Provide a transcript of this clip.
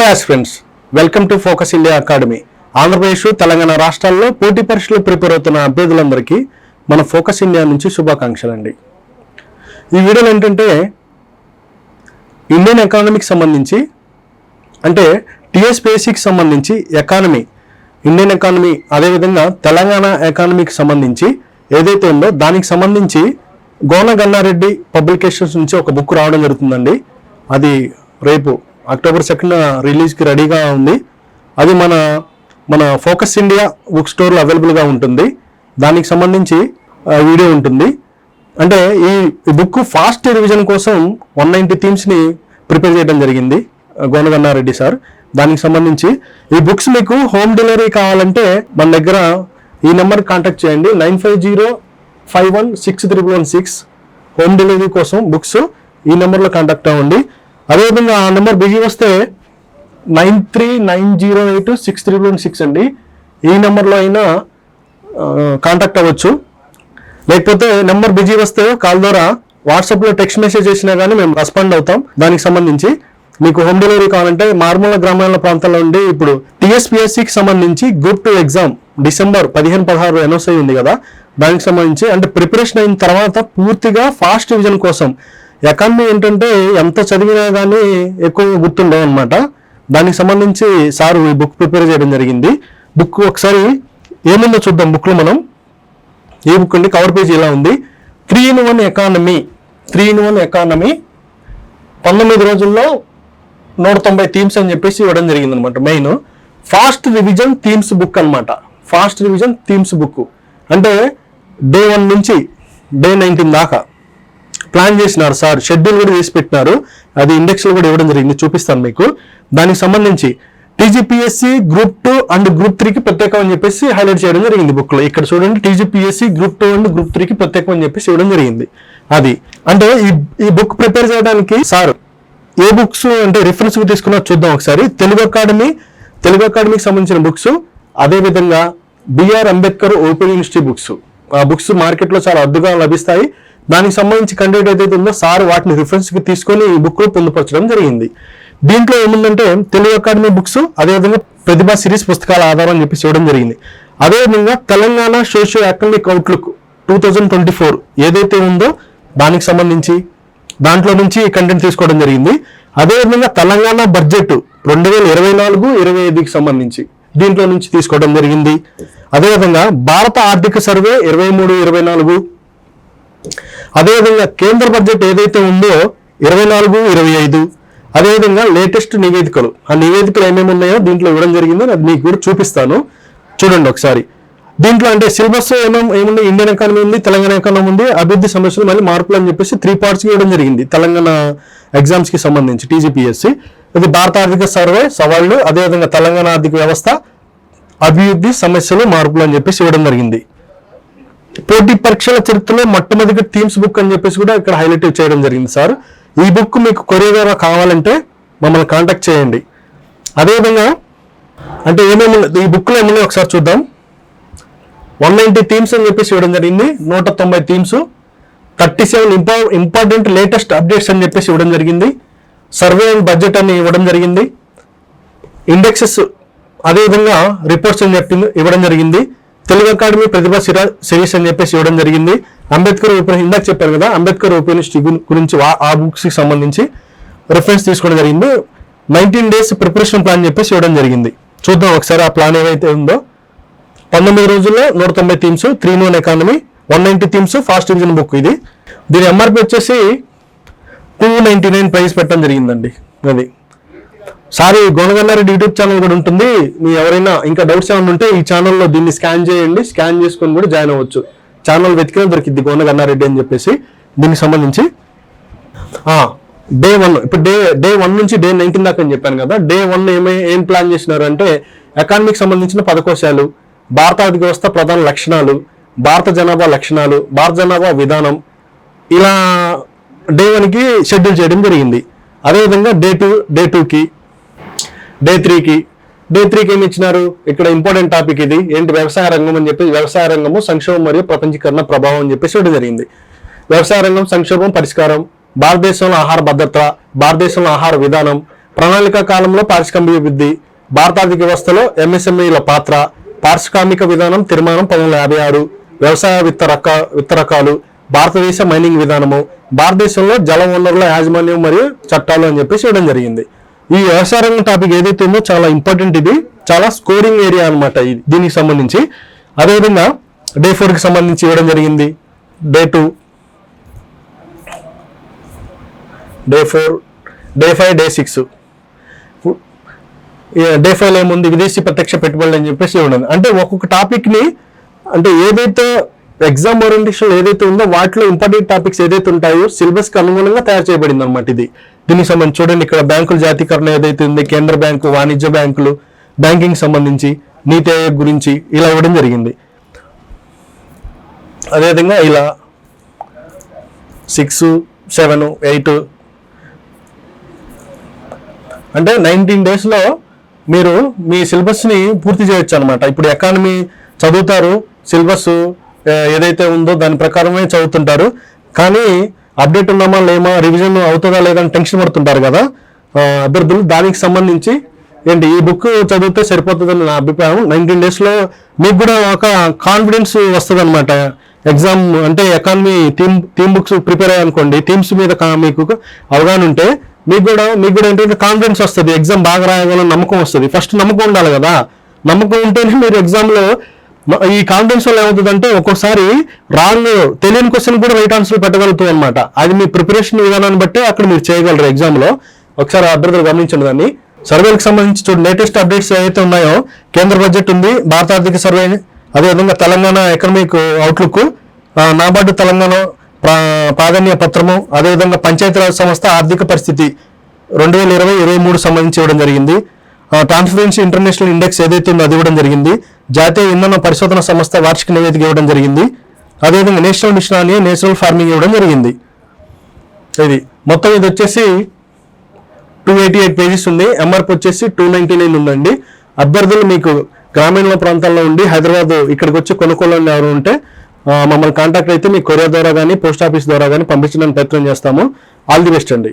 Hi aspirants, welcome to focus India academy. Andhra Pradesh, Telangana రాష్ట్రాల్లో పోటీ పరీక్షలు ప్రిపేర్ అవుతున్న అభ్యర్థులందరికీ మన ఫోకస్ ఇండియా నుంచి శుభాకాంక్షలు అండి. ఈ వీడియోలో ఏంటంటే ఇండియన్ ఎకానమీకి సంబంధించి, అంటే టీఎస్పీఎస్సీకి సంబంధించి ఎకానమీ, ఇండియన్ ఎకానమీ, అదేవిధంగా తెలంగాణ ఎకానమీకి సంబంధించి ఏదైతే ఉందో దానికి సంబంధించి గోన గన్నారెడ్డి పబ్లికేషన్స్ నుంచి ఒక బుక్ రావడం జరుగుతుందండి. అది రేపు అక్టోబర్ 2న రిలీజ్కి రెడీగా ఉంది. అది మన ఫోకస్ ఇండియా బుక్ స్టోర్లో అవైలబుల్గా ఉంటుంది. దానికి సంబంధించి వీడియో ఉంటుంది. అంటే ఈ బుక్ ఫాస్ట్ రివిజన్ కోసం 190 థీమ్స్ని ప్రిపేర్ చేయడం జరిగింది గోన గన్నారెడ్డి సార్. దానికి సంబంధించి ఈ బుక్స్ మీకు హోమ్ డెలివరీ కావాలంటే మన దగ్గర ఈ నెంబర్కి కాంటాక్ట్ చేయండి. 9505161116 హోమ్ డెలివరీ కోసం బుక్స్ ఈ నెంబర్లో కాంటాక్ట్ అవ్వండి. అదేవిధంగా ఆ నెంబర్ బిజీ వస్తే 9390863116 అండి. ఈ నెంబర్లో అయినా కాంటాక్ట్ అవ్వచ్చు. లేకపోతే నెంబర్ బిజీ వస్తే కాల్ ద్వారా వాట్సాప్లో టెక్స్ట్ మెసేజ్ చేసినా కానీ మేము రెస్పాండ్ అవుతాం. దానికి సంబంధించి మీకు హోమ్ డెలివరీ కావాలంటే మారుమూల గ్రామాల ప్రాంతాల్లో ఉండి ఇప్పుడు టీఎస్పీఎస్సీకి సంబంధించి గ్రూప్ 2 ఎగ్జామ్ డిసెంబర్ 15-16 అనౌన్స్ అయ్యి ఉంది కదా, దానికి సంబంధించి అంటే ప్రిపరేషన్ అయిన తర్వాత పూర్తిగా ఫాస్ట్ రివిజన్ కోసం ఎకానమీ ఏంటంటే ఎంత చదివినా కానీ ఎక్కువ గుర్తుండవు అనమాట. దానికి సంబంధించి సార్ ఈ బుక్ ప్రిపేర్ చేయడం జరిగింది. బుక్ ఒకసారి ఏముందో చూద్దాం. బుక్లో మనం ఈ బుక్ అండి, కవర్ పేజ్ ఇలా ఉంది. 3-in-1 ఎకానమీ, 3-in-1 ఎకానమీ 19 రోజుల్లో 190 థీమ్స్ అని చెప్పేసి ఇవ్వడం జరిగింది అనమాట. Main fast revision themes book అనమాట. ఫాస్ట్ రివిజన్ థీమ్స్ బుక్ అంటే డే 1 నుంచి డే 19 దాకా ప్లాన్ చేసినారు సార్. షెడ్యూల్ కూడా వేసి పెట్టినారు. అది ఇండెక్స్లో కూడా ఇవ్వడం జరిగింది, చూపిస్తాను మీకు. దానికి సంబంధించి టీజీపీఎస్సీ గ్రూప్ 2 అండ్ గ్రూప్ 3కి ప్రత్యేకం అని చెప్పేసి హైలైట్ చేయడం జరిగింది బుక్లో. ఇక్కడ చూడండి, టీజీపీఎస్సీ గ్రూప్ 2 అండ్ గ్రూప్ 3కి ప్రత్యేకం అని చెప్పేసి ఇవ్వడం జరిగింది. అది అంటే ఈ బుక్ ప్రిపేర్ చేయడానికి సార్ ఏ బుక్స్ అంటే రిఫరెన్స్ తీసుకున్నా చూద్దాం ఒకసారి. తెలుగు అకాడమీకి సంబంధించిన బుక్స్, అదేవిధంగా B R Ambedkar open university books. ఆ బుక్స్ మార్కెట్లో చాలా అద్దుగా లభిస్తాయి. దానికి సంబంధించి కంటెంట్ ఏదైతే ఉందో సార్ వాటిని రిఫరెన్స్కి తీసుకొని ఈ బుక్ పొందుపరచడం జరిగింది. దీంట్లో ఏముందంటే తెలుగు అకాడమీ బుక్స్, అదేవిధంగా ప్రతిభా సిరీస్ పుస్తకాల ఆధారం అని చెప్పేసి ఇవ్వడం జరిగింది. అదేవిధంగా తెలంగాణ సోషియో ఎకనామిక్ అవుట్లుక్ 2024 ఏదైతే ఉందో దానికి సంబంధించి దాంట్లో నుంచి కంటెంట్ తీసుకోవడం జరిగింది. అదేవిధంగా తెలంగాణ బడ్జెట్ 2024-25కి సంబంధించి దీంట్లో నుంచి తీసుకోవడం జరిగింది. అదేవిధంగా భారత ఆర్థిక సర్వే 23-24, అదేవిధంగా కేంద్ర బడ్జెట్ ఏదైతే ఉందో 24-25, అదేవిధంగా లేటెస్ట్ నివేదికలు, ఆ నివేదికలు ఏమేమి ఉన్నాయో దీంట్లో ఇవ్వడం జరిగిందో అది మీకు కూడా చూపిస్తాను. చూడండి ఒకసారి. దీంట్లో అంటే సిలబస్ ఏముంది, ఇండియన్ ఎకానమీ ఉంది, తెలంగాణ ఎకానమీ ఉంది, అభివృద్ధి సమస్యలు, మళ్ళీ మార్పులు అని చెప్పేసి 3 పార్ట్స్కి ఇవ్వడం జరిగింది తెలంగాణ ఎగ్జామ్స్కి సంబంధించి టీజీపీఎస్సీ. ఇది భారత ఆర్థిక సర్వే సవాళ్లు, అదేవిధంగా తెలంగాణ ఆర్థిక వ్యవస్థ, అభివృద్ధి సమస్యలు, మార్పులు అని చెప్పేసి ఇవ్వడం జరిగింది. పోటీ పరీక్షల చరిత్రలో మొట్టమొదటి థీమ్స్ బుక్ అని చెప్పేసి కూడా ఇక్కడ హైలైట్ చేయడం జరిగింది సార్. ఈ బుక్ మీకు కొరియర్ ద్వారా కావాలంటే మమ్మల్ని కాంటాక్ట్ చేయండి. అదేవిధంగా అంటే ఏమేమి ఈ బుక్లో ఏమన్నా ఒకసారి చూద్దాం. 190 థీమ్స్ అని చెప్పేసి ఇవ్వడం జరిగింది. 190 థీమ్స్, 37 ఇంపార్టెంట్ లేటెస్ట్ అప్డేట్స్ అని చెప్పేసి ఇవ్వడం జరిగింది. సర్వే అండ్ బడ్జెట్ అని ఇవ్వడం జరిగింది. ఇండెక్సెస్, అదేవిధంగా రిపోర్ట్స్ అని చెప్పింది ఇవ్వడం జరిగింది. తెలుగు అకాడమీ ప్రతిభా సిరీస్ అని చెప్పేసి ఇవ్వడం జరిగింది. అంబేద్కర్ ఓపెన్, ఇందాక చెప్పారు కదా, అంబేద్కర్ ఓపెన్ యూనివర్సిటీ గురించి ఆ బుక్స్కి సంబంధించి రిఫరెన్స్ తీసుకోవడం జరిగింది. 19 days ప్రిపరేషన్ ప్లాన్ చెప్పేసి ఇవ్వడం జరిగింది. చూద్దాం ఒకసారి ఆ ప్లాన్ ఏవైతే ఉందో. 19 రోజుల్లో 190 themes, 3-in-1 economy, 190 themes, fast revision book. ఇది దీని ఎంఆర్పి వచ్చేసి 299 ప్రైస్ పెట్టడం జరిగిందండి. అది సారీ, గోనగన్నారెడ్డి యూట్యూబ్ ఛానల్ కూడా ఉంటుంది. మీ ఎవరైనా ఇంకా డౌట్స్ ఏమైనా ఉంటే ఈ ఛానల్లో దీన్ని స్కాన్ చేయండి. స్కాన్ చేసుకొని కూడా జాయిన్ అవ్వచ్చు. ఛానల్ వెతికినా దొరికిద్ది గోనగన్నారెడ్డి అని చెప్పేసి. దీనికి సంబంధించి డే 1, ఇప్పుడు డే 1 నుంచి డే 19 దాకా అని చెప్పాను కదా. డే 1 ఏం ప్లాన్ చేసినారు అంటే ఎకానమీకి సంబంధించిన 10 కోశాలు, భారత ఆర్థిక వ్యవస్థ ప్రధాన లక్షణాలు, భారత జనాభా లక్షణాలు, భారత జనాభా విధానం, ఇలా డే 1కి షెడ్యూల్ చేయడం జరిగింది. అదేవిధంగా డే 2కి, డే 3కి ఏమి ఇచ్చినారు, ఇక్కడ ఇంపార్టెంట్ టాపిక్ ఇది ఏంటి, వ్యవసాయ రంగం అని చెప్పి, వ్యవసాయ రంగము సంక్షోభం మరియు ప్రపంచీకరణ ప్రభావం అని చెప్పేసి ఇవ్వడం జరిగింది. వ్యవసాయ రంగం సంక్షోభం పరిష్కారం, భారతదేశంలో ఆహార భద్రత, భారతదేశంలో ఆహార విధానం, ప్రణాళిక కాలంలో పారిశ్రామిక అభివృద్ధి, భారత ఆర్థిక వ్యవస్థలో ఎంఎస్ఎంఈల పాత్ర, పారిశ్రామిక విధానం తీర్మానం 1956, వ్యవసాయ విత్త రకాలు, భారతదేశ మైనింగ్ విధానము, భారతదేశంలో జల వనరుల యాజమాన్యం మరియు చట్టాలు అని చెప్పేసి ఇవ్వడం జరిగింది. ఈ వ్యవసాయ రంగం టాపిక్ ఏదైతే ఉందో చాలా ఇంపార్టెంట్, ఇది చాలా స్కోరింగ్ ఏరియా అనమాట దీనికి సంబంధించి. అదేవిధంగా డే 4కి సంబంధించి ఇవ్వడం జరిగింది, day 2, day 4, day 5, day 6. Day 5 ఏముంది, విదేశీ ప్రత్యక్ష పెట్టుబడులు అని చెప్పేసి ఇవ్వడం. అంటే ఒక్కొక్క టాపిక్ని, అంటే ఏదైతే ఎగ్జామ్ ఓరియంటేషన్ ఏదైతే ఉందో వాటిలో ఇంపార్టెంట్ టాపిక్స్ ఏదైతే ఉంటాయో సిలబస్కి అనుగుణంగా తయారు చేయబడింది అనమాట ఇది. దీనికి సంబంధించి చూడండి, ఇక్కడ బ్యాంకుల జాతీకరణ ఏదైతే ఉంది, కేంద్ర బ్యాంకు, వాణిజ్య బ్యాంకులు, బ్యాంకింగ్ సంబంధించి, నీతి ఆయోగ్ గురించి ఇలా ఇవ్వడం జరిగింది. అదేవిధంగా ఇలా 6, 7, 8 అంటే 19 డేస్లో మీరు మీ సిలబస్ని పూర్తి చేయొచ్చు అనమాట. ఇప్పుడు ఎకానమీ చదువుతారు, సిలబస్ ఏదైతే ఉందో దాని ప్రకారమే చదువుతుంటారు, కానీ అప్డేట్ ఉన్నామా లేమా, రివిజన్ అవుతుందా లేదా అని టెన్షన్ పడుతుంటారు కదా అభ్యర్థులు. దానికి సంబంధించి ఏంటి, ఈ బుక్ చదివితే సరిపోతుందని నా అభిప్రాయం. 19 డేస్లో మీకు కూడా ఒక కాన్ఫిడెన్స్ వస్తుంది అనమాట. ఎగ్జామ్ అంటే ఎకానమీ థీమ్ బుక్స్ ప్రిపేర్ అయ్యానుకోండి, థీమ్స్ మీద మీకు అవగాహన ఉంటే మీకు కూడా ఏంటంటే కాన్ఫిడెన్స్ వస్తుంది, ఎగ్జామ్ బాగా రాయగలని నమ్మకం వస్తుంది. ఫస్ట్ నమ్మకం ఉండాలి కదా, నమ్మకం ఉంటేనే మీరు ఎగ్జామ్లో ఈ కాన్ఫిడెన్స్ వల్ల ఏమవుతుందంటే ఒక్కోసారి రాంగ్ తెలియని క్వశ్చన్ కూడా రైట్ ఆన్సర్ పెట్టగలుగుతుంది అనమాట. అది మీ ప్రిపరేషన్ విధానాన్ని బట్టి అక్కడ మీరు చేయగలరు ఎగ్జామ్లో. ఒకసారి అభ్యర్థులు గమనించండి దాన్ని. సర్వేలకు సంబంధించి చూడండి, లేటెస్ట్ అప్డేట్స్ ఏవైతే ఉన్నాయో, కేంద్ర బడ్జెట్ ఉంది, భారత ఆర్థిక సర్వే, అదేవిధంగా తెలంగాణ ఎకనామిక్ అవుట్లుక్, నాబార్డు తెలంగాణ ప్రాధాన్య పత్రము, అదేవిధంగా పంచాయతీరాజ్ సంస్థ ఆర్థిక పరిస్థితి 2020-23 సంబంధించి ఇవ్వడం జరిగింది. ట్రాన్స్పరెన్సీ ఇంటర్నేషనల్ ఇండెక్స్ ఏదైతే ఉందో అది ఇవ్వడం జరిగింది. జాతీయ ఇంధన పరిశోధన సంస్థ వార్షిక నివేదిక ఇవ్వడం జరిగింది. అదేవిధంగా national mission on natural farming ఇవ్వడం జరిగింది. ఇది మొత్తం ఇది వచ్చేసి 288 పేజెస్ ఉంది. ఎంఆర్పి వచ్చేసి 299 ఉందండి. అభ్యర్థులు మీకు గ్రామీణ ప్రాంతాల్లో ఉండి హైదరాబాద్ ఇక్కడికి వచ్చి కొనుక్కోవాలని ఎవరు ఉంటే మమ్మల్ని కాంటాక్ట్ అయితే మీ కొరియర్ ద్వారా కానీ పోస్ట్ ఆఫీస్ ద్వారా కానీ పంపించడానికి ప్రయత్నం చేస్తాము. ఆల్ ది బెస్ట్ అండి.